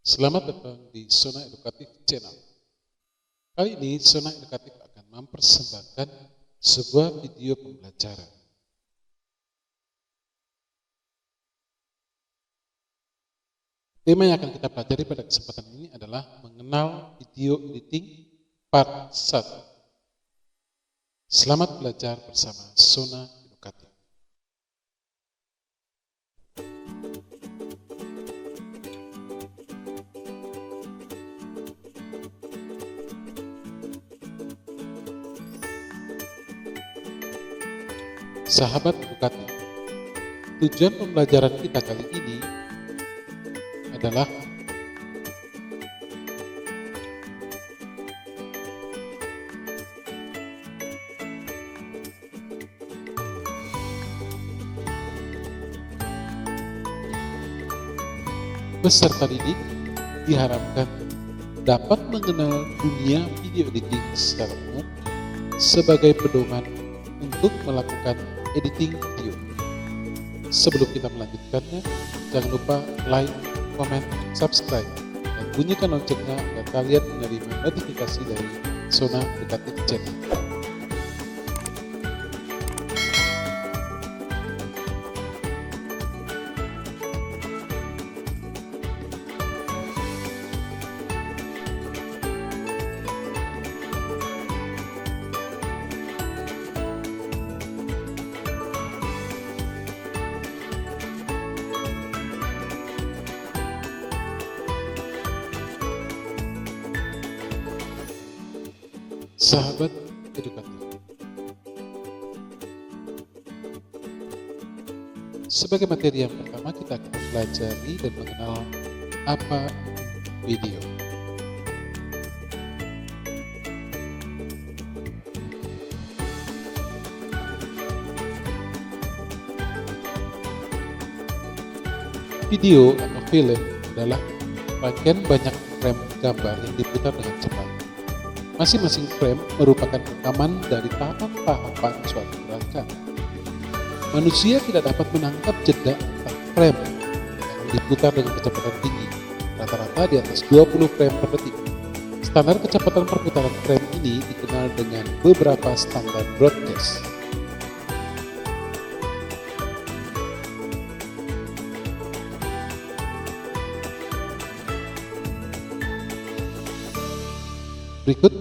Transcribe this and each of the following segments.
Selamat datang di Zona Edukatif Channel. Kali ini Zona Edukatif akan mempersembahkan sebuah video pembelajaran. Tema yang akan kita pelajari pada kesempatan ini adalah mengenal video editing part 1. Selamat belajar bersama Zona Edukatif. Sahabat edukatif, tujuan pembelajaran kita kali ini adalah peserta didik diharapkan dapat mengenal dunia video editing secara umum sebagai pedoman untuk melakukan editing video. Sebelum kita melanjutkannya, jangan lupa like, komen, subscribe, dan bunyikan loncengnya agar kalian menerima notifikasi dari Zona Edukatif Channel. Sahabat edukatif, sebagai materi yang pertama kita akan pelajari dan mengenal apa video. Video atau film adalah bagian banyak frame gambar yang diputar dengan cepat. Masing-masing frame merupakan rekaman dari tahapan-tahapan suatu gerakan. Manusia tidak dapat menangkap jeda antar frame yang diputar dengan kecepatan tinggi, rata-rata di atas 20 frame per detik. Standar kecepatan perputaran frame ini dikenal dengan beberapa standar broadcast. Berikut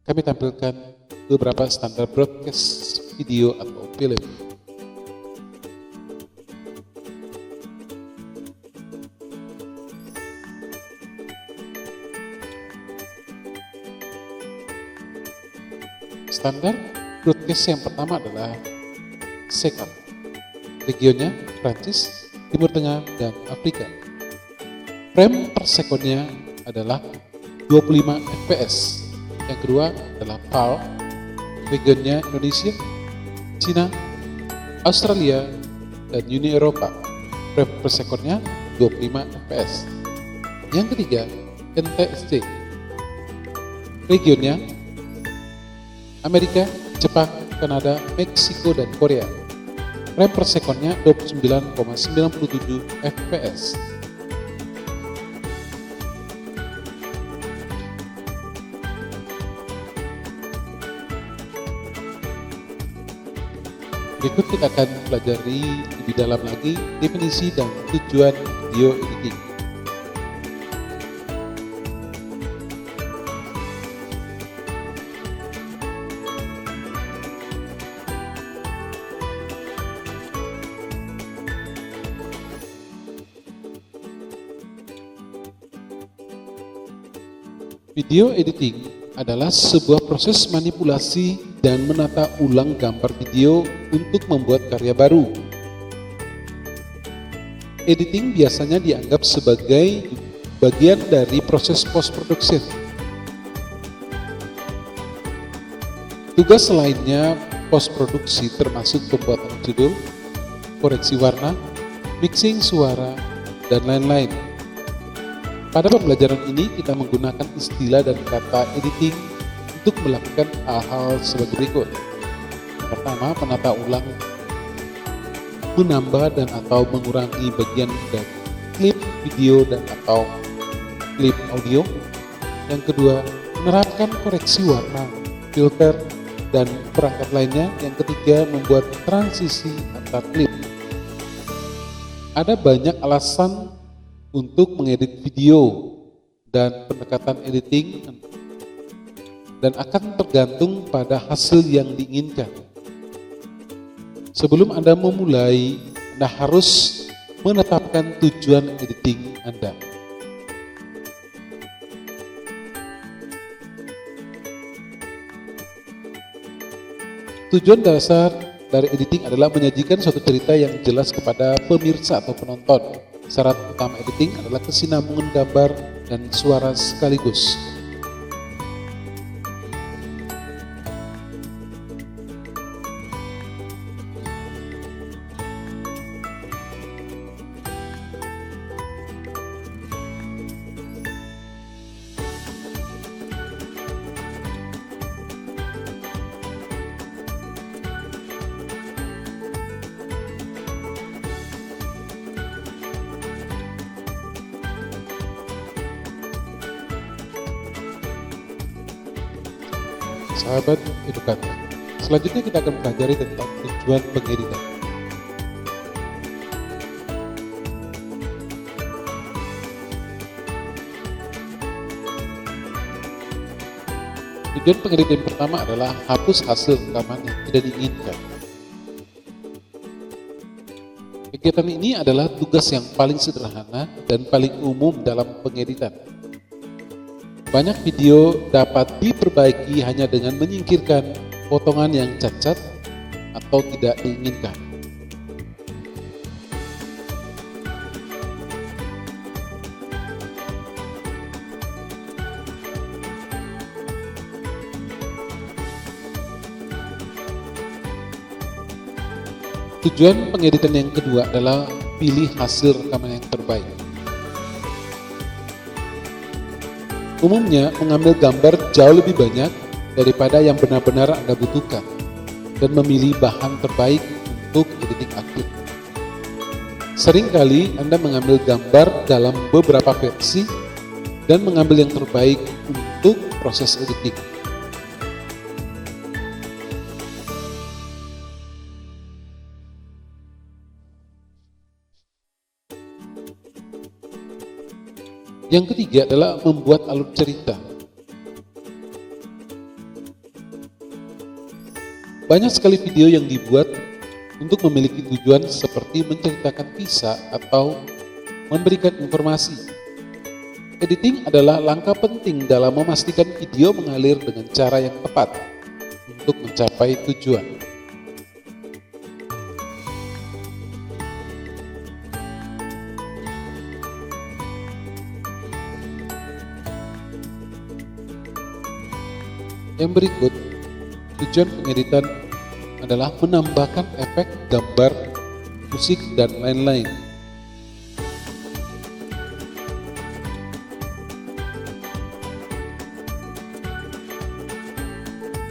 kami tampilkan beberapa standar broadcast video atau film. Standar broadcast yang pertama adalah SECAM, regionnya Prancis, Timur Tengah, dan Afrika. Frame per sekonnya adalah 25 fps. Yang kedua adalah PAL, regionnya Indonesia, Cina, Australia, dan Uni Eropa. Frame per sekonnya 25 fps. Yang ketiga NTSC, regionnya Amerika, Jepang, Kanada, Meksiko, dan Korea. Frame per sekonnya 29,97 fps. Berikut kita akan pelajari lebih dalam lagi definisi dan tujuan video editing. Video editing adalah sebuah proses manipulasi dan menata ulang gambar video untuk membuat karya baru. Editing biasanya dianggap sebagai bagian dari proses post-production. Tugas lainnya post-produksi termasuk pembuatan judul, koreksi warna, mixing suara, dan lain-lain. Pada pembelajaran ini kita menggunakan istilah dan kata editing untuk melakukan hal-hal sebagai berikut. Pertama, menata ulang menambah dan atau mengurangi bagian dari klip video dan atau klip audio. Yang kedua, menerapkan koreksi warna, filter, dan perangkat lainnya. Yang ketiga, membuat transisi antar klip. Ada banyak alasan untuk mengedit video dan pendekatan editing dan akan tergantung pada hasil yang diinginkan. Sebelum Anda memulai, Anda harus menetapkan tujuan editing Anda. Tujuan dasar dari editing adalah menyajikan suatu cerita yang jelas kepada pemirsa atau penonton. Syarat utama editing adalah kesinambungan gambar dan suara sekaligus. Sahabat edukator, selanjutnya kita akan mempelajari tentang tujuan pengeditan. Tujuan pengeditan pertama adalah hapus hasil rekaman yang tidak diinginkan. Kegiatan ini adalah tugas yang paling sederhana dan paling umum dalam pengeditan. Banyak video dapat diperbaiki hanya dengan menyingkirkan potongan yang cacat atau tidak diinginkan. Tujuan pengeditan yang kedua adalah pilih hasil rekaman yang terbaik. Umumnya mengambil gambar jauh lebih banyak daripada yang benar-benar Anda butuhkan dan memilih bahan terbaik untuk editing akhir. Seringkali Anda mengambil gambar dalam beberapa versi dan mengambil yang terbaik untuk proses editing. Yang ketiga adalah membuat alur cerita. Banyak sekali video yang dibuat untuk memiliki tujuan seperti menceritakan kisah atau memberikan informasi. Editing adalah langkah penting dalam memastikan video mengalir dengan cara yang tepat untuk mencapai tujuan. Yang berikut, tujuan pengeditan adalah menambahkan efek gambar, musik, dan lain-lain.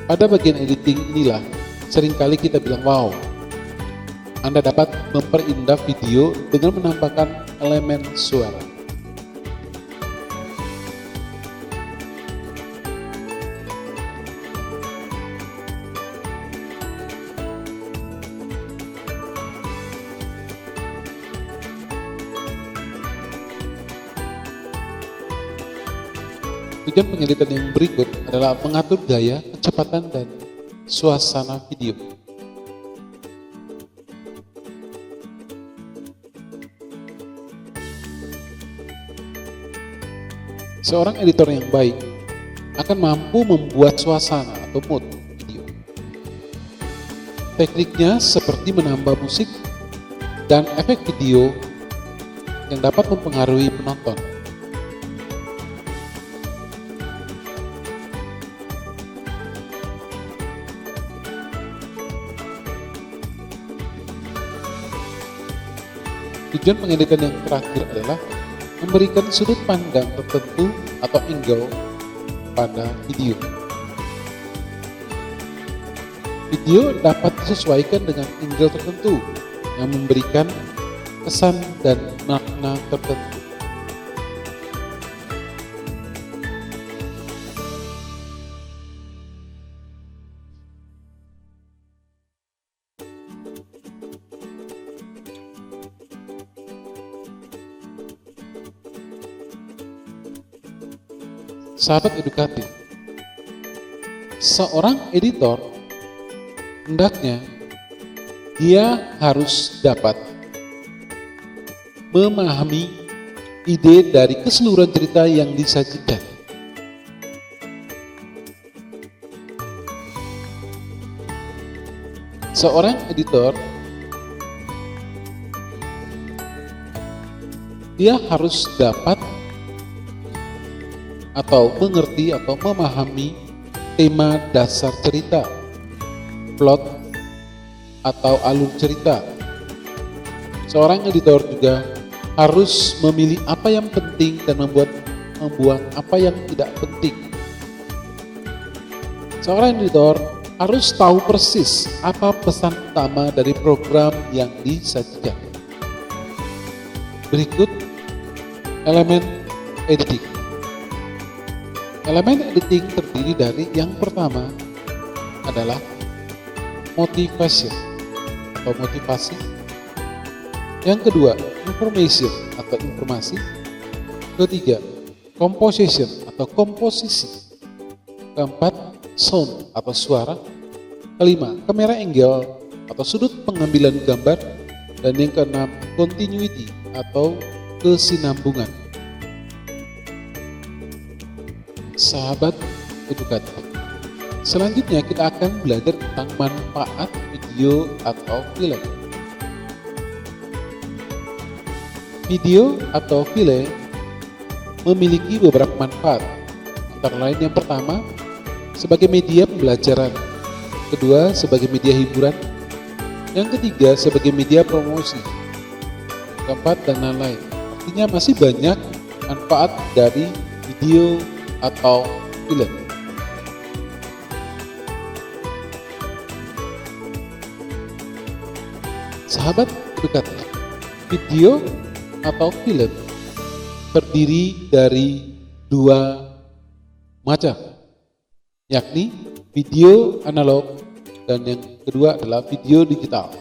Pada bagian editing inilah seringkali kita bilang, wow, Anda dapat memperindah video dengan menambahkan elemen suara. Tujuan pengeditan yang berikut adalah mengatur gaya, kecepatan, dan suasana video. Seorang editor yang baik akan mampu membuat suasana atau mood video. Tekniknya seperti menambah musik dan efek video yang dapat mempengaruhi penonton. Tujuan pengeditan yang terakhir adalah memberikan sudut pandang tertentu atau angle pada video. Video dapat disesuaikan dengan angle tertentu yang memberikan kesan dan makna tertentu. Sahabat edukatif, seorang editor hendaknya dia harus dapat memahami ide dari keseluruhan cerita yang disajikan. Seorang editor dia harus dapat atau mengerti atau memahami tema dasar cerita, plot atau alur cerita. Seorang editor juga harus memilih apa yang penting dan membuang apa yang tidak penting. Seorang editor harus tahu persis apa pesan utama dari program yang disajikan. Berikut elemen editing. Elemen editing terdiri dari yang pertama adalah motivation atau motivasi. Yang kedua, information atau informasi. Ketiga, composition atau komposisi. Keempat, sound atau suara. Kelima, camera angle atau sudut pengambilan gambar. Dan yang keenam, continuity atau kesinambungan. Sahabat edukatif, selanjutnya kita akan belajar tentang manfaat video atau film. Video atau film memiliki beberapa manfaat, antara lain yang pertama sebagai media pembelajaran, kedua sebagai media hiburan, yang ketiga sebagai media promosi, keempat dan lain-lain. Artinya masih banyak manfaat dari video atau film. Sahabat edukatif, video atau film terdiri dari dua macam, yakni video analog dan yang kedua adalah video digital.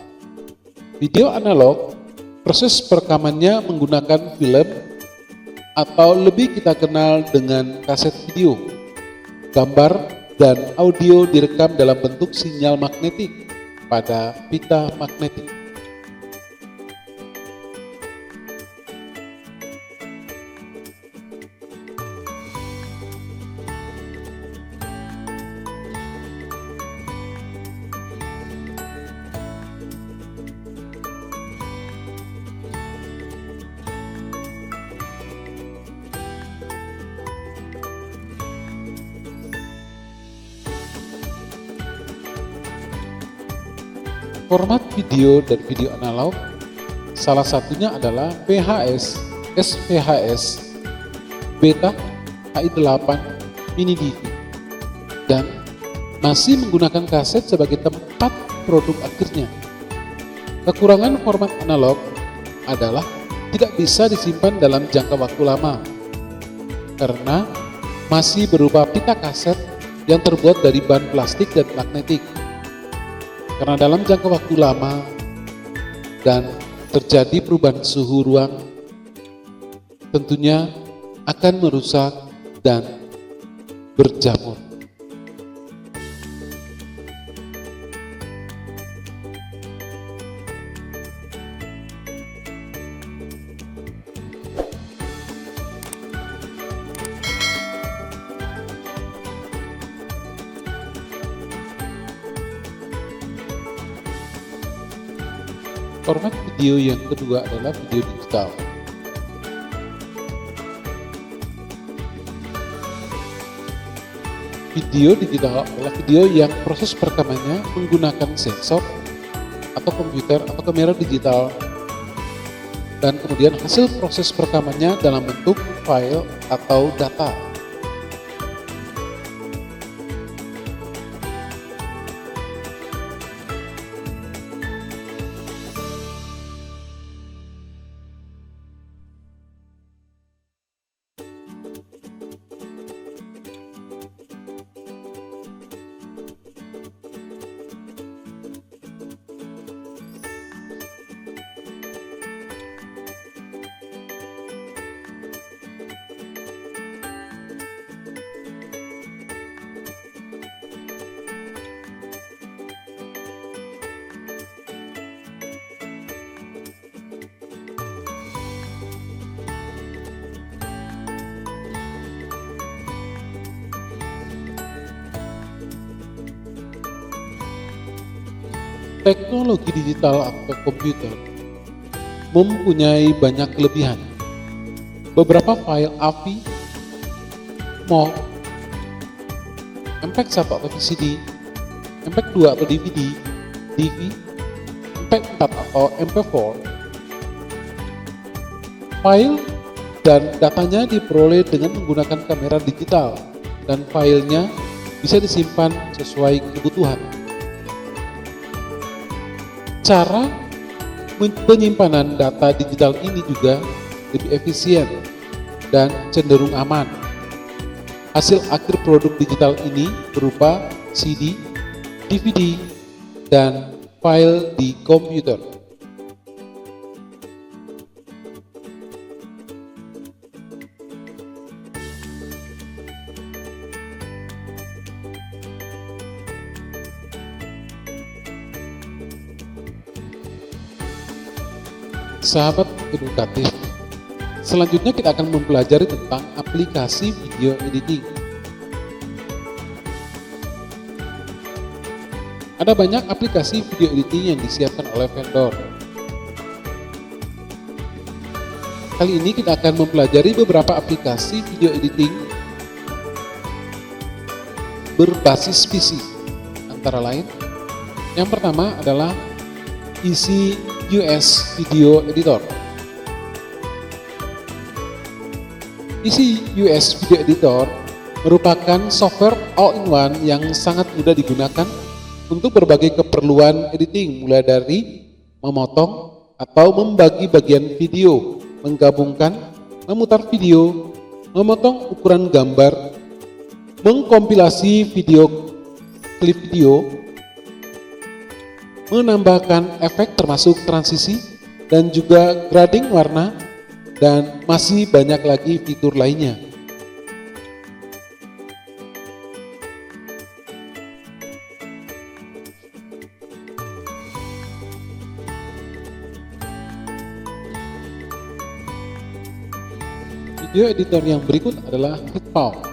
Video analog, proses perekamannya menggunakan film atau lebih kita kenal dengan kaset video. Gambar dan audio direkam dalam bentuk sinyal magnetik pada pita magnetik. Format video dan video analog salah satunya adalah VHS, SVHS, Beta, HI8, Mini DV, dan masih menggunakan kaset sebagai tempat produk akhirnya. Kekurangan format analog adalah tidak bisa disimpan dalam jangka waktu lama karena masih berupa pita kaset yang terbuat dari bahan plastik dan magnetik. Karena dalam jangka waktu lama dan terjadi perubahan suhu ruang, tentunya akan merusak dan berjamur. Format video yang kedua adalah video digital. Video digital adalah video yang proses perekamannya menggunakan sensor atau komputer atau kamera digital, dan kemudian hasil proses perekamannya dalam bentuk file atau data. teknologi digital atau komputer mempunyai banyak kelebihan. Beberapa file AVI, MOV, MPEG 1 atau VCD, MPEG 2 atau DVD, DV, MPEG 4 atau MP4, file dan datanya diperoleh dengan menggunakan kamera digital dan filenya bisa disimpan sesuai kebutuhan. Cara penyimpanan data digital ini juga lebih efisien dan cenderung aman. Hasil akhir produk digital ini berupa CD, DVD, dan file di komputer. Sahabat edukatif, selanjutnya kita akan mempelajari tentang aplikasi video editing. Ada banyak aplikasi video editing yang disiapkan oleh vendor. Kali ini kita akan mempelajari beberapa aplikasi video editing berbasis PC. Antara lain, yang pertama adalah Easy US Video Editor. Easy US Video Editor merupakan software all-in-one yang sangat mudah digunakan untuk berbagai keperluan editing, mulai dari memotong atau membagi bagian video, menggabungkan, memutar video, memotong ukuran gambar, mengkompilasi klip video, menambahkan efek termasuk transisi dan juga grading warna, dan masih banyak lagi fitur lainnya. Video editor yang berikut adalah HitPaw.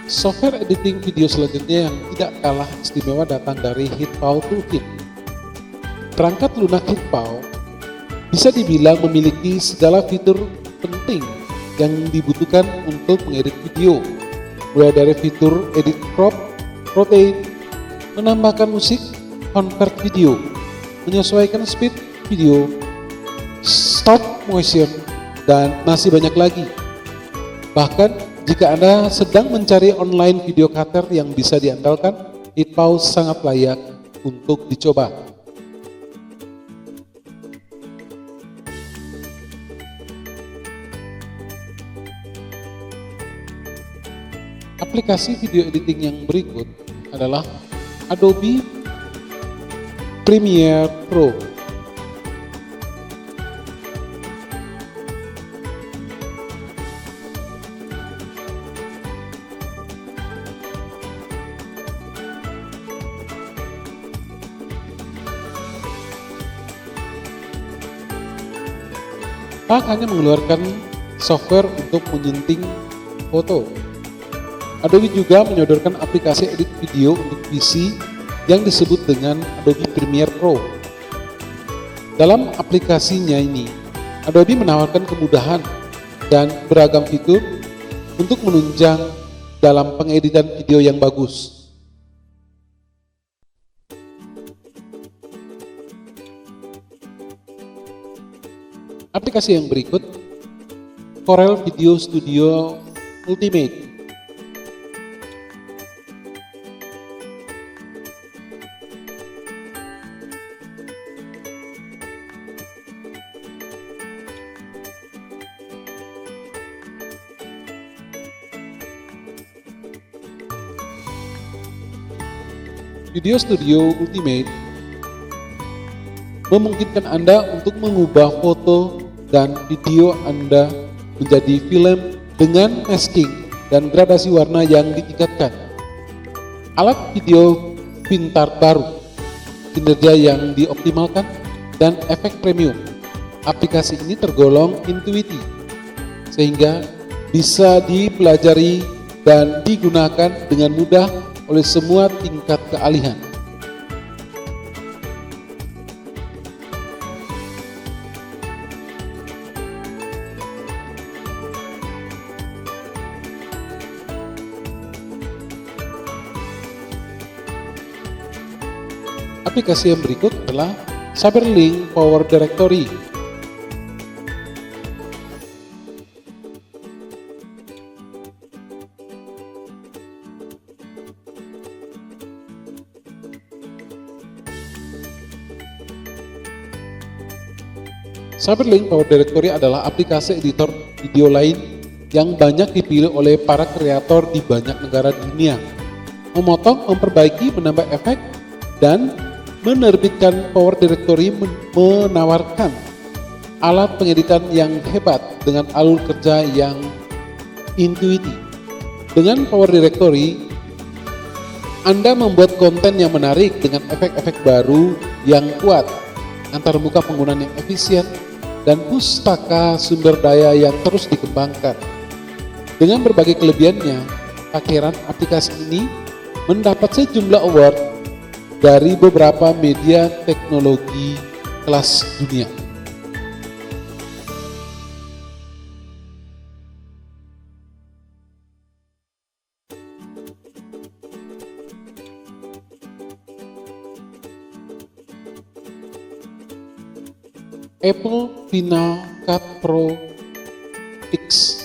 Software editing video selanjutnya yang tidak kalah istimewa datang dari HitPaw Toolkit. Perangkat lunak HitPaw bisa dibilang memiliki segala fitur penting yang dibutuhkan untuk mengedit video, mulai dari fitur edit crop, rotate, menambahkan musik, convert video, menyesuaikan speed video, stop motion, dan masih banyak lagi. Bahkan jika Anda sedang mencari online video cutter yang bisa diandalkan, HitPaw sangat layak untuk dicoba. Aplikasi video editing yang berikut adalah Adobe Premiere Pro. Tak hanya mengeluarkan software untuk menyunting foto, Adobe juga menyodorkan aplikasi edit video untuk PC yang disebut dengan Adobe Premiere Pro. Dalam aplikasinya ini, Adobe menawarkan kemudahan dan beragam fitur untuk menunjang dalam pengeditan video yang bagus. Aplikasi yang berikut, Corel Video Studio Ultimate. Video Studio Ultimate memungkinkan Anda untuk mengubah foto dan video Anda menjadi film dengan masking dan gradasi warna yang ditingkatkan. Alat video pintar baru kinerja yang dioptimalkan, dan efek premium. Aplikasi ini tergolong intuitif, sehingga bisa dipelajari dan digunakan dengan mudah oleh semua tingkat keahlian. Aplikasi yang berikut adalah Cyberlink Power Directory. Cyberlink Power Directory adalah aplikasi editor video lain yang banyak dipilih oleh para kreator di banyak negara di dunia. Memotong, memperbaiki, menambah efek, dan menerbitkan Power Directory menawarkan alat pengeditan yang hebat dengan alur kerja yang intuitif. Dengan Power Directory, Anda membuat konten yang menarik dengan efek-efek baru yang kuat, antarmuka penggunaan yang efisien, dan pustaka sumber daya yang terus dikembangkan. Dengan berbagai kelebihannya, akhiran aplikasi ini mendapat sejumlah award dari beberapa media teknologi kelas dunia. Apple Final Cut Pro X.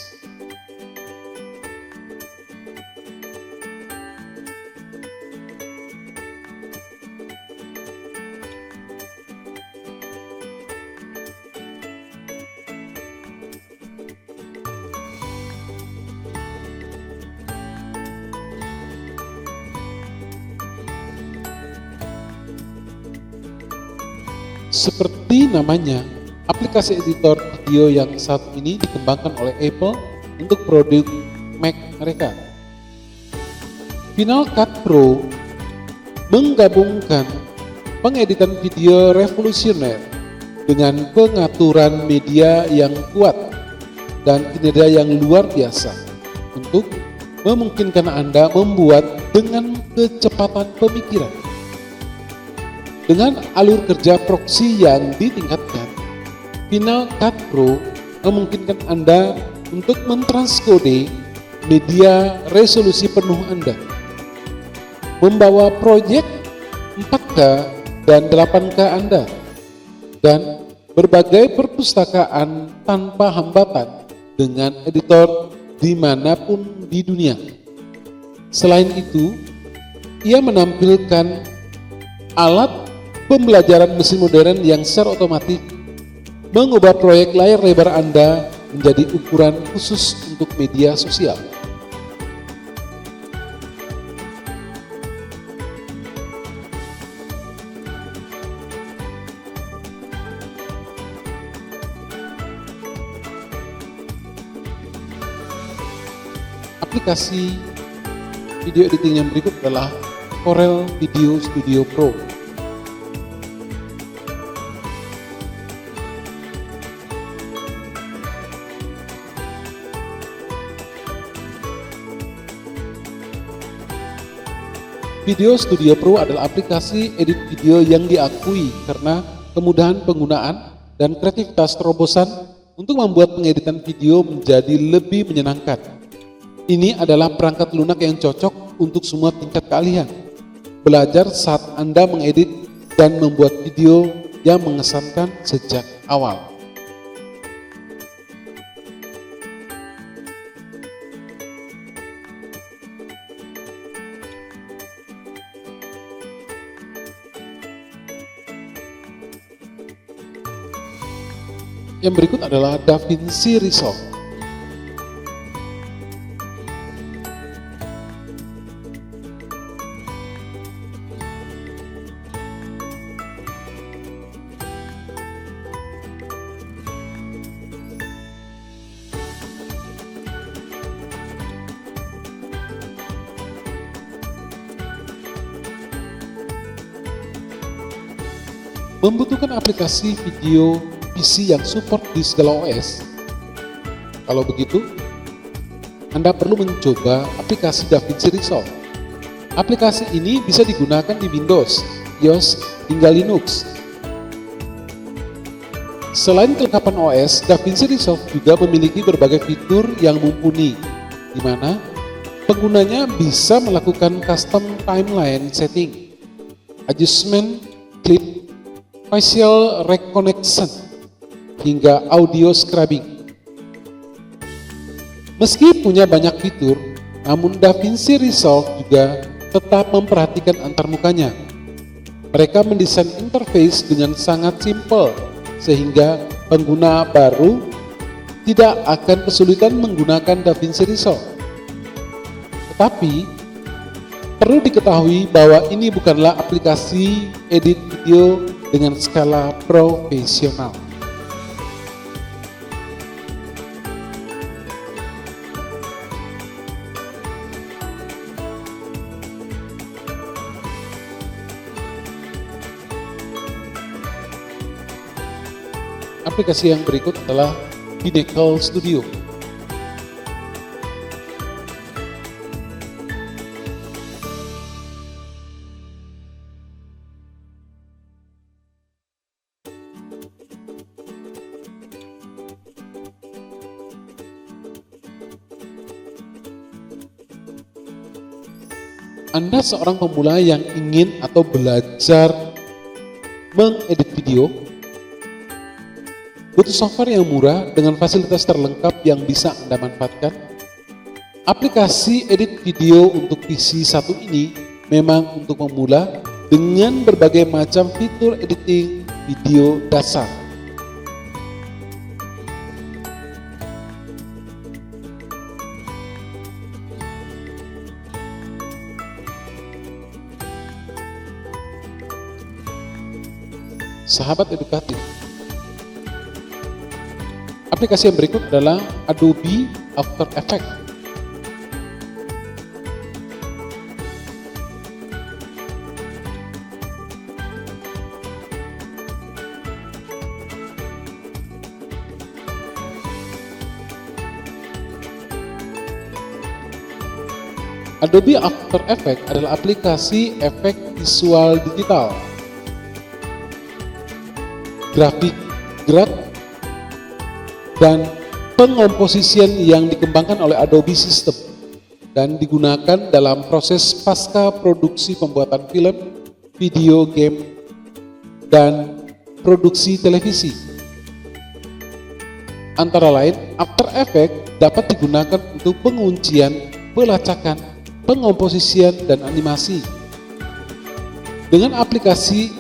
Seperti namanya, aplikasi editor video yang saat ini dikembangkan oleh Apple untuk produk Mac mereka. Final Cut Pro menggabungkan pengeditan video revolusioner dengan pengaturan media yang kuat dan kinerja yang luar biasa untuk memungkinkan Anda membuat dengan kecepatan pemikiran. Dengan alur kerja proxy yang ditingkatkan, Final Cut Pro memungkinkan Anda untuk mentranskode media resolusi penuh Anda, membawa proyek 4K dan 8K Anda, dan berbagai perpustakaan tanpa hambatan dengan editor dimanapun di dunia. Selain itu, ia menampilkan alat pembelajaran mesin modern yang secara otomatis mengubah proyek layar lebar Anda menjadi ukuran khusus untuk media sosial. Aplikasi video editing yang berikut adalah Corel Video Studio Pro. Video Studio Pro adalah aplikasi edit video yang diakui karena kemudahan penggunaan dan kreativitas terobosan untuk membuat pengeditan video menjadi lebih menyenangkan. Ini adalah perangkat lunak yang cocok untuk semua tingkat keahlian. Belajar saat Anda mengedit dan membuat video yang mengesankan sejak awal. Yang berikut adalah DaVinci Resolve. membutuhkan aplikasi video PC yang support di segala OS? Kalau begitu, Anda perlu mencoba aplikasi DaVinci Resolve. Aplikasi ini bisa digunakan di Windows, iOS, hingga Linux. Selain kelengkapan OS, DaVinci Resolve juga memiliki berbagai fitur yang mumpuni, di mana penggunanya bisa melakukan custom timeline setting, adjustment clip, facial recognition, hingga audio scrubbing. Meski punya banyak fitur, namun DaVinci Resolve juga tetap memperhatikan antarmukanya. Mereka mendesain interface dengan sangat simpel, sehingga pengguna baru tidak akan kesulitan menggunakan DaVinci Resolve. Tetapi, perlu diketahui bahwa ini bukanlah aplikasi edit video dengan skala profesional. Aplikasi yang berikut adalah Pinnacle Studio. Anda seorang pemula yang ingin atau belajar mengedit video, butuh software yang murah dengan fasilitas terlengkap yang bisa Anda manfaatkan. Aplikasi edit video untuk PC satu ini memang untuk pemula dengan berbagai macam fitur editing video dasar. Sahabat edukatif, aplikasi yang berikut adalah Adobe After Effects. Adobe After Effects adalah aplikasi efek visual digital, grafik gerak, dan pengkomposisian yang dikembangkan oleh Adobe System dan digunakan dalam proses pasca produksi pembuatan film, video game, dan produksi televisi. Antara lain, After Effects dapat digunakan untuk penguncian, pelacakan, pengkomposisian, dan animasi. Dengan aplikasi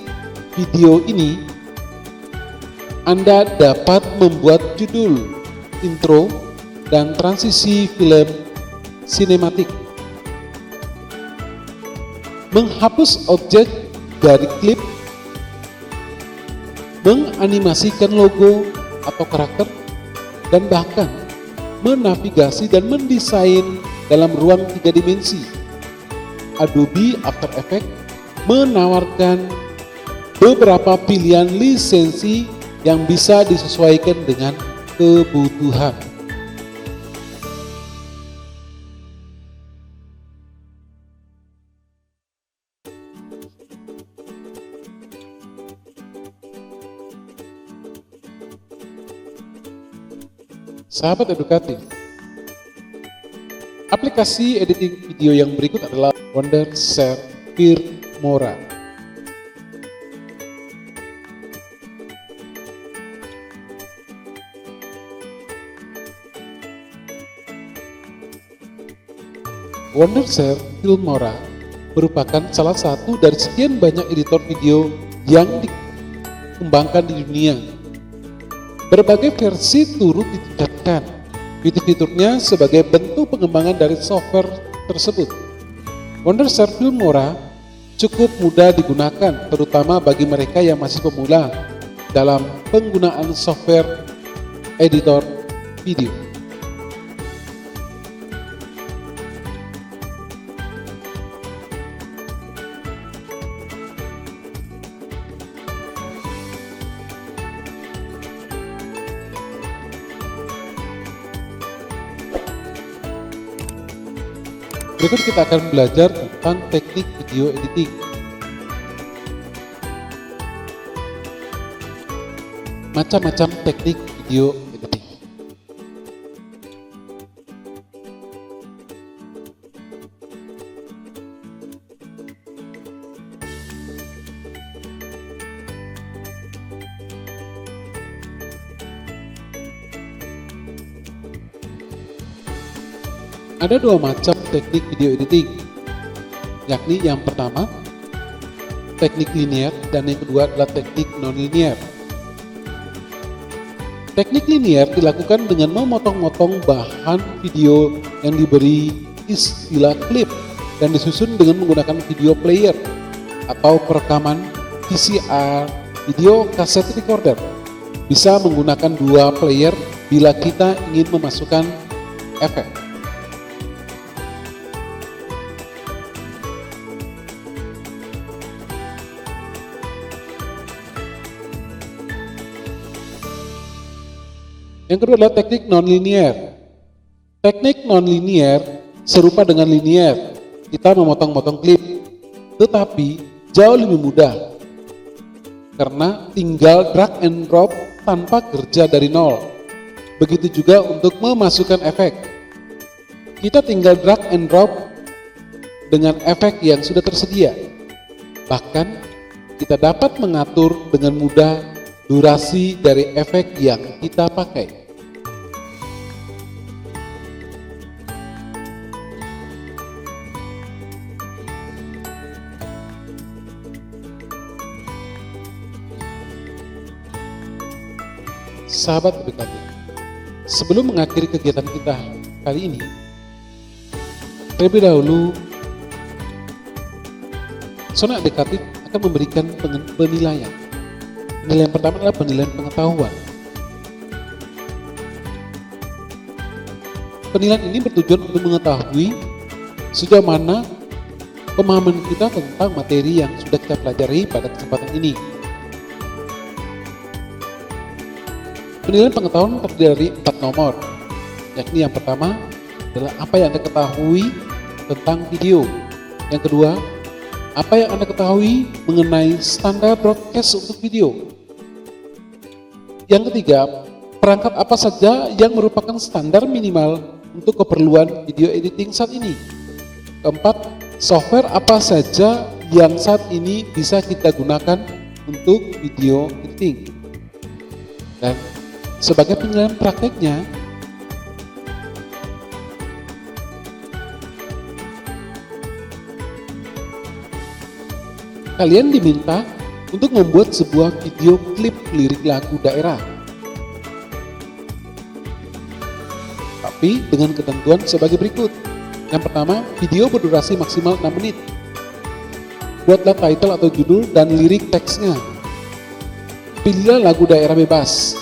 video ini, Anda dapat membuat judul, intro, dan transisi film sinematik, menghapus objek dari klip, menganimasikan logo atau karakter, dan bahkan menavigasi dan mendesain dalam ruang 3 dimensi. Adobe After Effects menawarkan beberapa pilihan lisensi yang bisa disesuaikan dengan kebutuhan. Sahabat edukatif, aplikasi editing video yang berikut adalah Wondershare Filmora. Wondershare Filmora merupakan salah satu dari sekian banyak editor video yang dikembangkan di dunia. Berbagai versi turut ditingkatkan fitur-fiturnya sebagai bentuk pengembangan dari software tersebut. Wondershare Filmora cukup mudah digunakan, terutama bagi mereka yang masih pemula dalam penggunaan software editor video. Berikut kita akan belajar tentang teknik video editing. Macam-macam teknik video editing. Ada dua macam teknik video editing, yakni yang pertama teknik linear dan yang kedua adalah teknik non-linear. Teknik linear dilakukan dengan memotong-motong bahan video yang diberi istilah klip dan disusun dengan menggunakan video player atau perekaman VCR, video cassette recorder. Bisa menggunakan dua player bila kita ingin memasukkan efek. Yang kedua adalah teknik non-linear. Teknik non-linear serupa dengan linear. Kita memotong-motong klip, tetapi jauh lebih mudah karena tinggal drag and drop tanpa kerja dari nol. Begitu juga untuk memasukkan efek. Kita tinggal drag and drop dengan efek yang sudah tersedia. Bahkan kita dapat mengatur dengan mudah durasi dari efek yang kita pakai. Sahabat BKT, sebelum mengakhiri kegiatan kita kali ini, terlebih dahulu Zona Edukatif akan memberikan penilaian. Penilaian pertama adalah penilaian pengetahuan. Penilaian ini bertujuan untuk mengetahui sejauh mana pemahaman kita tentang materi yang sudah kita pelajari pada kesempatan ini. Penilaian pengetahuan terdiri dari 4 nomor, yakni yang pertama adalah apa yang Anda ketahui tentang video. Yang kedua, apa yang Anda ketahui mengenai standar broadcast untuk video. Yang ketiga, perangkat apa saja yang merupakan standar minimal untuk keperluan video editing saat ini. Keempat, software apa saja yang saat ini bisa kita gunakan untuk video editing. Dan sebagai penilaian prakteknya, kalian diminta untuk membuat sebuah video klip lirik lagu daerah. Tapi dengan ketentuan sebagai berikut. Yang pertama, video berdurasi maksimal 6 menit. Buatlah title atau judul dan lirik teksnya. Pilihlah lagu daerah bebas.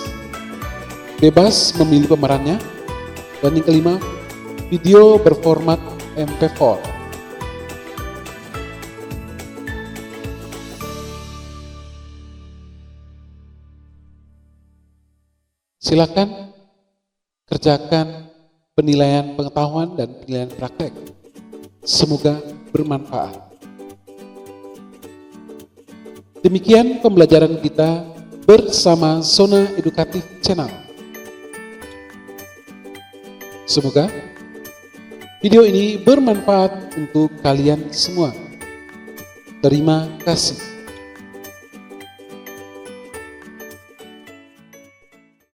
Bebas memilih pemerannya. Dan yang kelima, video berformat MP4. Silakan kerjakan penilaian pengetahuan dan penilaian praktek. Semoga bermanfaat. Demikian pembelajaran kita bersama Zona Edukatif Channel. Semoga video ini bermanfaat untuk kalian semua. Terima kasih.